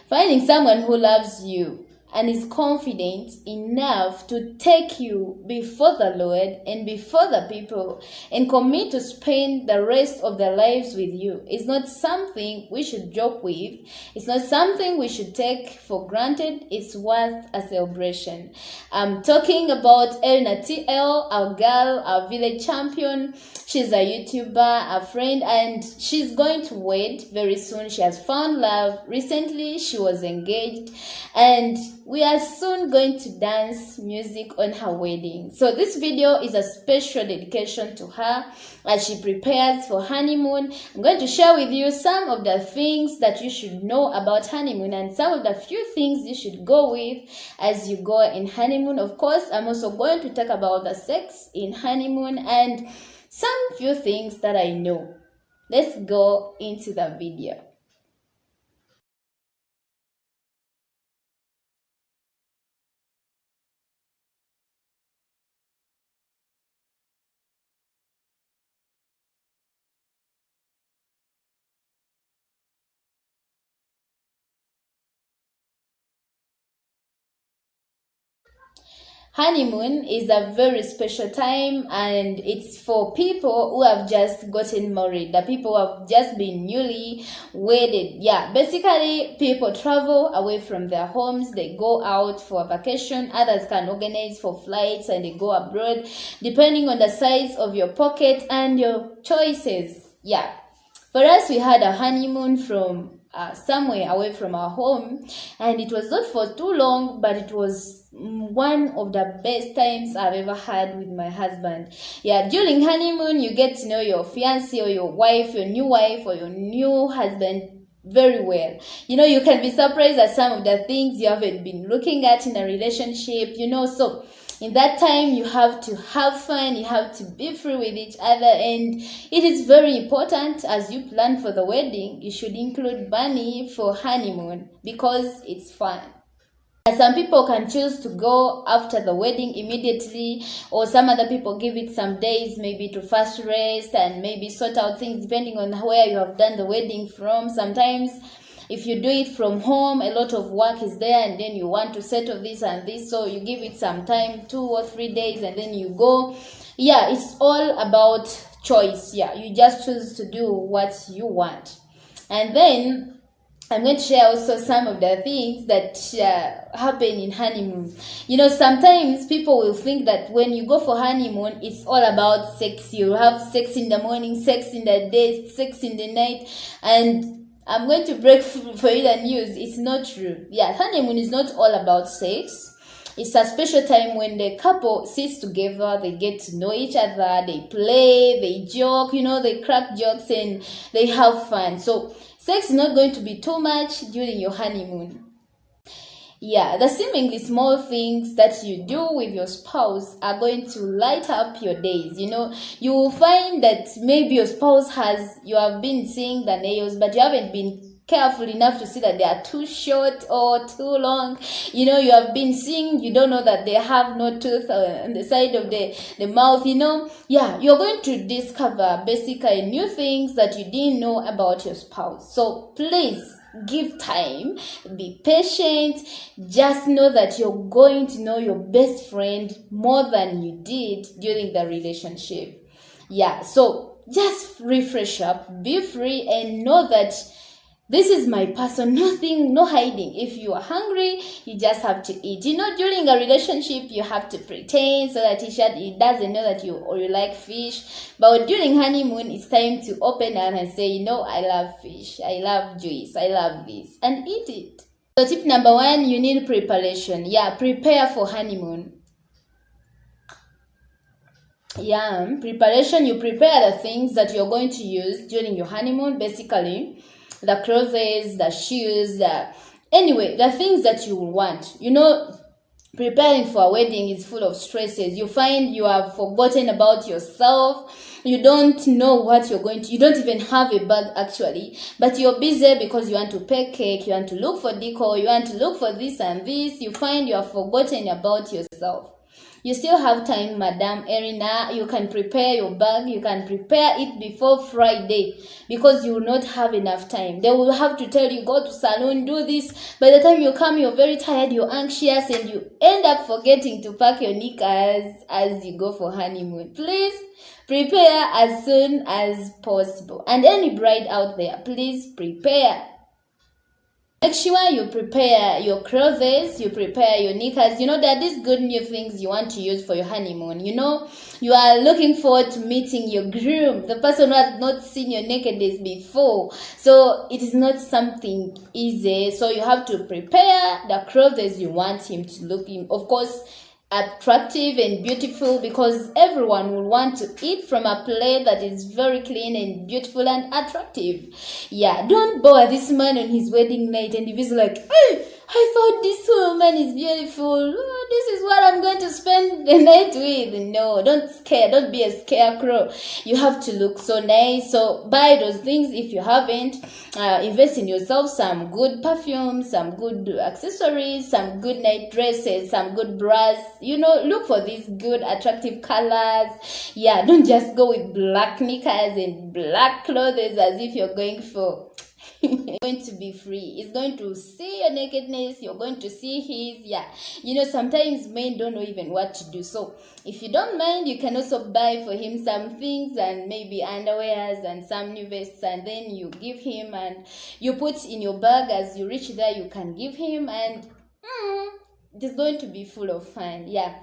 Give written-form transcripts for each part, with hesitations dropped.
Finding someone who loves you and is confident enough to take you before the Lord and before the people and commit to spend the rest of their lives with you is not something we should joke with. It's not something we should take for granted. It's worth a celebration. I'm talking about ERINAH TL, our girl, our village champion. She's a YouTuber, a friend, and she's going to wed very soon. She has found love. Recently, she was engaged, and we are soon going to dance music on her wedding. So this video is a special dedication to her as she prepares for honeymoon. I'm going to share with you some of the things that you should know about honeymoon and some of the few things you should go with as you go in honeymoon. Of course, I'm also going to talk about the sex in honeymoon and some few things that I know. Let's go into the video. Honeymoon is a very special time, and it's for people who have just gotten married, the people who have just been newly wedded. Yeah, basically people travel away from their homes, they go out for a vacation. Others can organize for flights and they go abroad, depending on the size of your pocket and your choices. Yeah, for us, we had a honeymoon from somewhere away from our home, and it was not for too long, but it was one of the best times I've ever had with my husband. Yeah, during honeymoon, you get to know your fiancé or your wife, your new wife or your new husband very well. You know, you can be surprised at some of the things you haven't been looking at in a relationship, you know. So in that time, you have to have fun, you have to be free with each other, and it is very important as you plan for the wedding, you should include money for honeymoon because it's fun. Some people can choose to go after the wedding immediately, or some other people give it some days maybe to first rest and maybe sort out things depending on where you have done the wedding from. Sometimes if you do it from home, a lot of work is there, and then you want to settle this and this, so you give it some time, 2 or 3 days, and then you go. Yeah, it's all about choice. Yeah, you just choose to do what you want. And then I'm going to share also some of the things that happen in honeymoon. You know, sometimes people will think that when you go for honeymoon, it's all about sex. You have sex in the morning, sex in the day, sex in the night, and I'm going to break for you the news. It's not true. Yeah, honeymoon is not all about sex. It's a special time when the couple sits together, they get to know each other, they play, they joke, you know, they crack jokes and they have fun. So sex is not going to be too much during your honeymoon. Yeah, the seemingly small things that you do with your spouse are going to light up your days. You know, you will find that maybe your spouse you have been seeing the nails, but you haven't been careful enough to see that they are too short or too long. You know, you have been seeing, you don't know that they have no tooth on the side of the mouth, you know. Yeah, you're going to discover basically new things that you didn't know about your spouse. So please give time, be patient. Just know that you're going to know your best friend more than you did during the relationship. Yeah, so just refresh up, be free, and know that this is my person, nothing, no hiding. If you are hungry, you just have to eat. You know, during a relationship, you have to pretend so that he doesn't know that you like fish. But during honeymoon, it's time to open up and say, you know, I love fish, I love juice, I love this, and eat it. So tip number 1, you need preparation. Yeah, prepare for honeymoon. Yeah, preparation, you prepare the things that you're going to use during your honeymoon, basically the clothes, the shoes, anyway, the things that you will want. You know, preparing for a wedding is full of stresses. You find you have forgotten about yourself. You don't know what you're going to, you don't even have a bag actually, but you're busy because you want to bake cake, you want to look for decor, you want to look for this and this. You find you have forgotten about yourself. You still have time, Madam Erinah. You can prepare your bag. You can prepare it before Friday, because you will not have enough time. They will have to tell you, go to salon, do this. By the time you come, you're very tired, you're anxious, and you end up forgetting to pack your knickers as you go for honeymoon. Please prepare as soon as possible. And any bride out there, please prepare. Make sure you prepare your clothes, you prepare your knickers. You know, there are these good new things you want to use for your honeymoon. You know, you are looking forward to meeting your groom, the person who has not seen your nakedness before. So it is not something easy. So you have to prepare the clothes you want him to look in. Of course, attractive and beautiful, because everyone will want to eat from a plate that is very clean and beautiful and attractive. Yeah, don't bother this man on his wedding night and if he's like, hey, I thought this woman is beautiful. Oh, this is what I'm going to spend the night with. No, don't be a scarecrow. You have to look so nice. So buy those things if you haven't. Invest in yourself, some good perfume, some good accessories, some good night dresses, some good bras. You know, look for these good attractive colors. Yeah, don't just go with black knickers and black clothes as if you're going for going to be free. It's going to see your nakedness, you're going to see his. Yeah, you know, sometimes men don't know even what to do. So if you don't mind, you can also buy for him some things and maybe underwears and some new vests, and then you give him and you put in your bag. As you reach there, you can give him, and it's going to be full of fun. Yeah,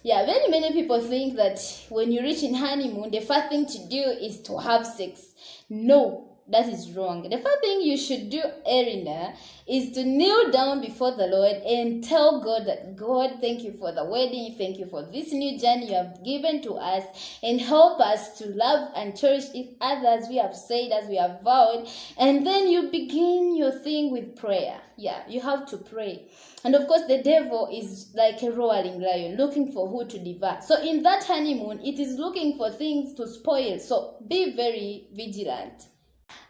many people think that when you reach in honeymoon, the first thing to do is to have sex. No, that is wrong. The first thing you should do, Erinah, is to kneel down before the Lord and tell God that, God, thank you for the wedding. Thank you for this new journey you have given to us, and help us to love and cherish each other as we have said, as we have vowed. And then you begin your thing with prayer. Yeah, you have to pray. And of course, the devil is like a roaring lion looking for who to devour. So in that honeymoon, it is looking for things to spoil. So be very vigilant.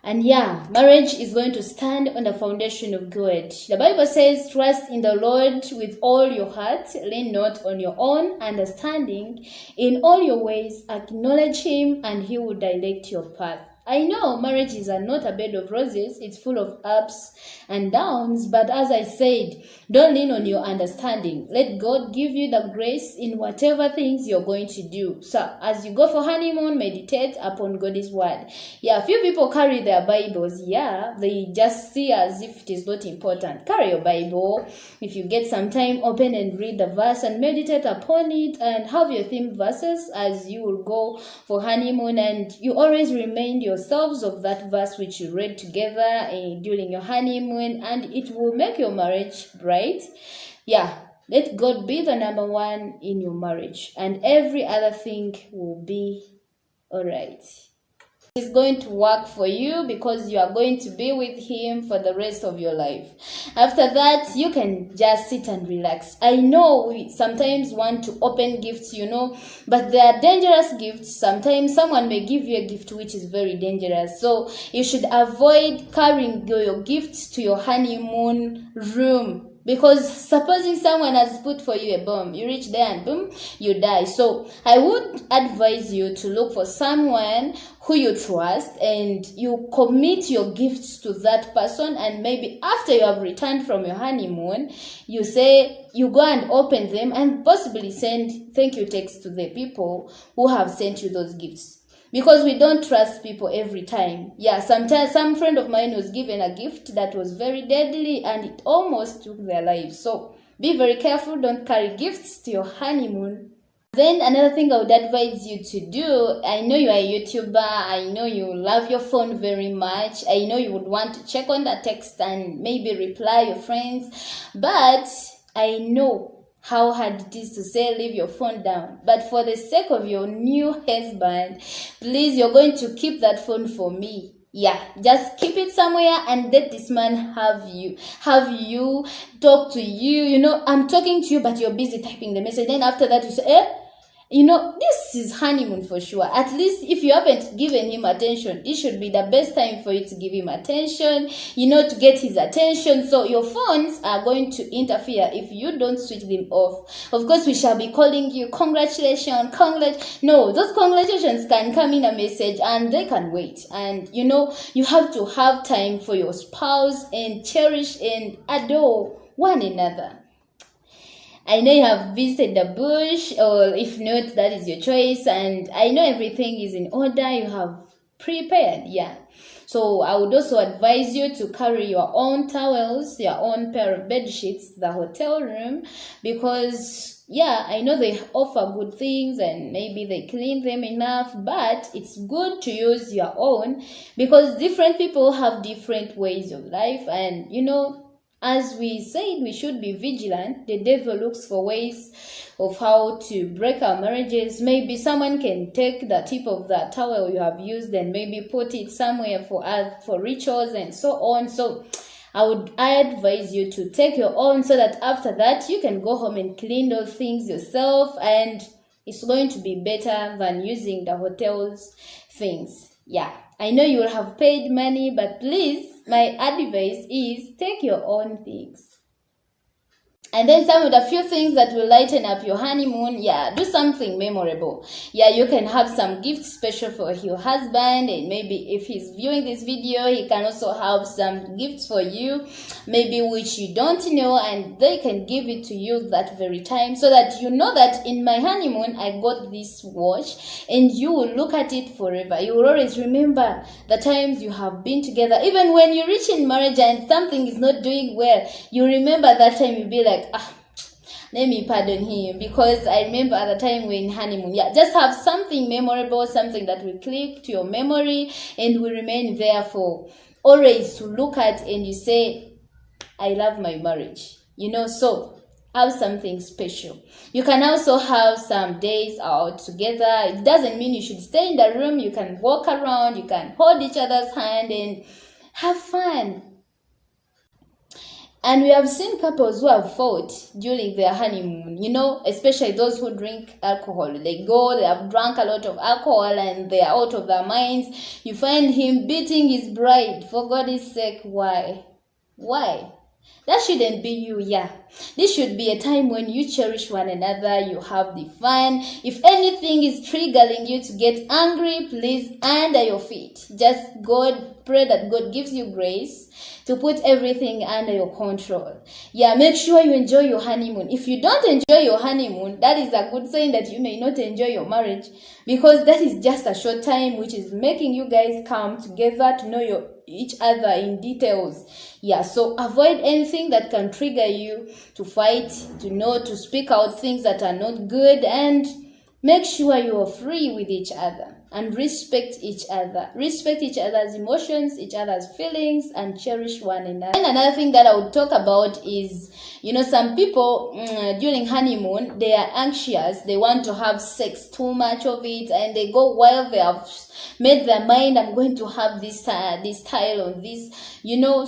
And yeah, marriage is going to stand on the foundation of God. The Bible says, trust in the Lord with all your heart, lean not on your own understanding. In all your ways, acknowledge him, and he will direct your path. I know marriage is not a bed of roses. It's full of ups and downs. But as I said, don't lean on your understanding. Let God give you the grace in whatever things you're going to do. So as you go for honeymoon, meditate upon God's word. Yeah, few people carry their Bibles. Yeah, they just see as if it is not important. Carry your Bible. If you get some time, open and read the verse and meditate upon it, and have your theme verses as you will go for honeymoon, and you always remind yourselves of that verse which you read together during your honeymoon, and it will make your marriage bright. Yeah, let God be the number one in your marriage, and every other thing will be all right. It's going to work for you because you are going to be with him for the rest of your life. After that, you can just sit and relax. I know we sometimes want to open gifts, you know, but they are dangerous gifts. Sometimes someone may give you a gift which is very dangerous. So you should avoid carrying your gifts to your honeymoon room. Because supposing someone has put for you a bomb, you reach there and boom, you die. So I would advise you to look for someone who you trust, and you commit your gifts to that person, and maybe after you have returned from your honeymoon, you go and open them and possibly send thank you texts to the people who have sent you those gifts. Because we don't trust people every time. Yeah, sometimes some friend of mine was given a gift that was very deadly and it almost took their lives. So be very careful. Don't carry gifts to your honeymoon. Then another thing I would advise you to do, I know you are a YouTuber, I know you love your phone very much, I know you would want to check on the text and maybe reply your friends, but I know how hard it is to say leave your phone down. But for the sake of your new husband, please, you're going to keep that phone for me. Yeah, just keep it somewhere and let this man have you talk to you. You know, I'm talking to you, but you're busy typing the message. Then after that, you say, This is honeymoon for sure. At least if you haven't given him attention, it should be the best time for you to give him attention, to get his attention. So your phones are going to interfere if you don't switch them off. Of course, we shall be calling you, congratulations, no, those congratulations can come in a message and they can wait. And you have to have time for your spouse and cherish and adore one another. I know you have visited the bush, or if not, that is your choice. And I know everything is in order. You have prepared, yeah. So I would also advise you to carry your own towels, your own pair of bed sheets to the hotel room, because I know they offer good things and maybe they clean them enough, but it's good to use your own because different people have different ways of life. And as we said, we should be vigilant. The devil looks for ways of how to break our marriages. Maybe someone can take the tip of the towel you have used and maybe put it somewhere for rituals and so on. So I advise you to take your own so that after that you can go home and clean those things yourself, and it's going to be better than using the hotel's things. Yeah, I know you will have paid money, but please, my advice is take your own things. And then some of the few things that will lighten up your honeymoon, do something memorable. You can have some gifts special for your husband, and maybe if he's viewing this video, he can also have some gifts for you, maybe which you don't know, and they can give it to you that very time, so that you know that in my honeymoon, I got this watch, and you will look at it forever. You will always remember the times you have been together. Even when you reach in marriage and something is not doing well, you remember that time. You'll be like, let me pardon him because I remember at the time we're in honeymoon. Just have something memorable, something that will click to your memory and will remain there for always to look at, and you say, I love my marriage. So have something special. You can also have some days out together. It doesn't mean you should stay in the room. You can walk around, you can hold each other's hand and have fun. And we have seen couples who have fought during their honeymoon, especially those who drink alcohol. They have drunk a lot of alcohol and they are out of their minds. You find him beating his bride. For God's sake, why? That shouldn't be you, This should be a time when you cherish one another, you have the fun. If anything is triggering you to get angry, please, under your feet. Just pray that God gives you grace to put everything under your control. Make sure you enjoy your honeymoon. If you don't enjoy your honeymoon, that is a good sign that you may not enjoy your marriage, because that is just a short time which is making you guys come together to know each other in details. So avoid anything that can trigger you to fight, to speak out things that are not good, and make sure you are free with each other and respect each other. Respect each other's emotions, each other's feelings, and cherish one another. And another thing that I would talk about is, some people during honeymoon, they are anxious. They want to have sex, too much of it, and they go while they have made their mind, I'm going to have this style on this,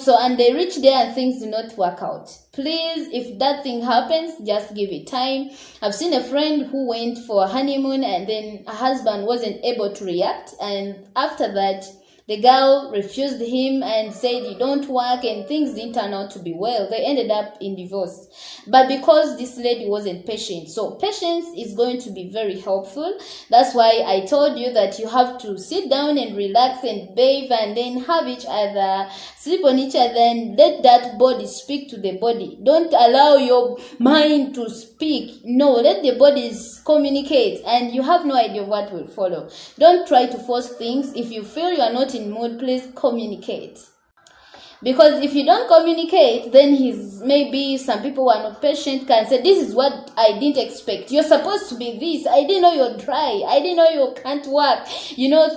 so, and they reach there and things do not work out. Please, if that thing happens, just give it time. I've seen a friend who went for a honeymoon and then her husband wasn't able to react, and after that the girl refused him and said you don't work, and things didn't turn out to be well. They ended up in divorce. But because this lady wasn't patient, so patience is going to be very helpful. That's why I told you that you have to sit down and relax and bathe and then have each other, sleep on each other, and let that body speak to the body. Don't allow your mind to speak. No, let the bodies communicate, and you have no idea what will follow. Don't try to force things. If you feel you are not in mood, please communicate. Because if you don't communicate, then maybe some people who are not patient can say, this is what I didn't expect. You're supposed to be this. I didn't know you're dry. I didn't know you can't work.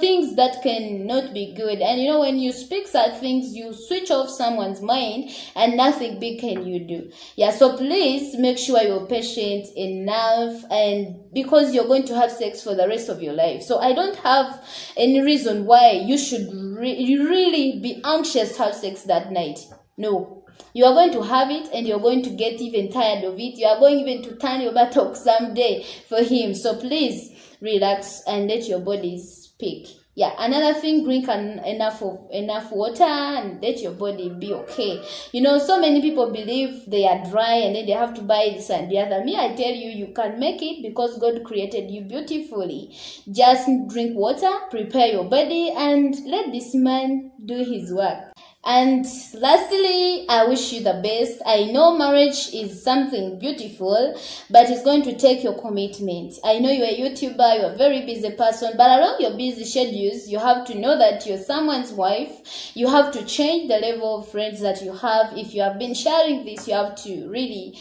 Things that can not be good. And when you speak such things, you switch off someone's mind and nothing big can you do. So please make sure you're patient enough, and because you're going to have sex for the rest of your life. So I don't have any reason why you should really be anxious to have sex that night. No. You are going to have it, and you're going to get even tired of it. You are going even to turn your buttock someday for him. So please relax and let your body speak. Yeah, another thing, drink enough water and let your body be okay. You know, so many people believe they are dry and then they have to buy this and the other. Me, I tell you, you can make it because God created you beautifully. Just drink water, prepare your body, and let this man do his work. And lastly, I wish you the best. I know marriage is something beautiful, but it's going to take your commitment. I know you're a YouTuber, you're a very busy person, but along your busy schedules, you have to know that you're someone's wife. You have to change the level of friends that you have. If you have been sharing this, you have to really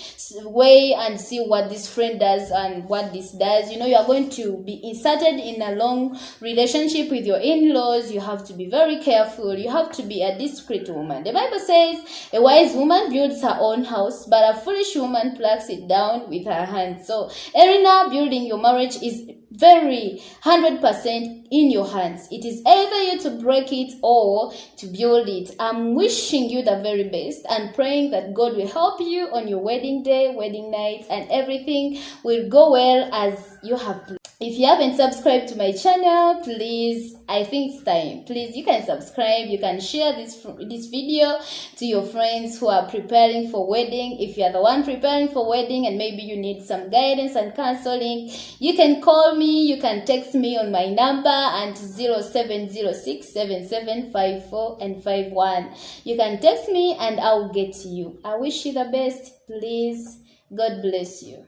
weigh and see what this friend does and what this does. You know, you are going to be inserted in a long relationship with your in-laws. You have to be very careful. You have to be a discreet woman. The Bible says a wise woman builds her own house, but a foolish woman plucks it down with her hands. So Erinah, building your marriage is very 100% in your hands. It is either you to break it or to build it. I'm wishing you the very best and praying that God will help you on your wedding day, wedding night, and everything will go well as you have planned. If you haven't subscribed to my channel, please, I think it's time. Please, you can subscribe. You can share this video to your friends who are preparing for wedding. If you are the one preparing for wedding and maybe you need some guidance and counseling, you can call me. You can text me on my number at 0706775451. You can text me and I'll get to you. I wish you the best. Please, God bless you.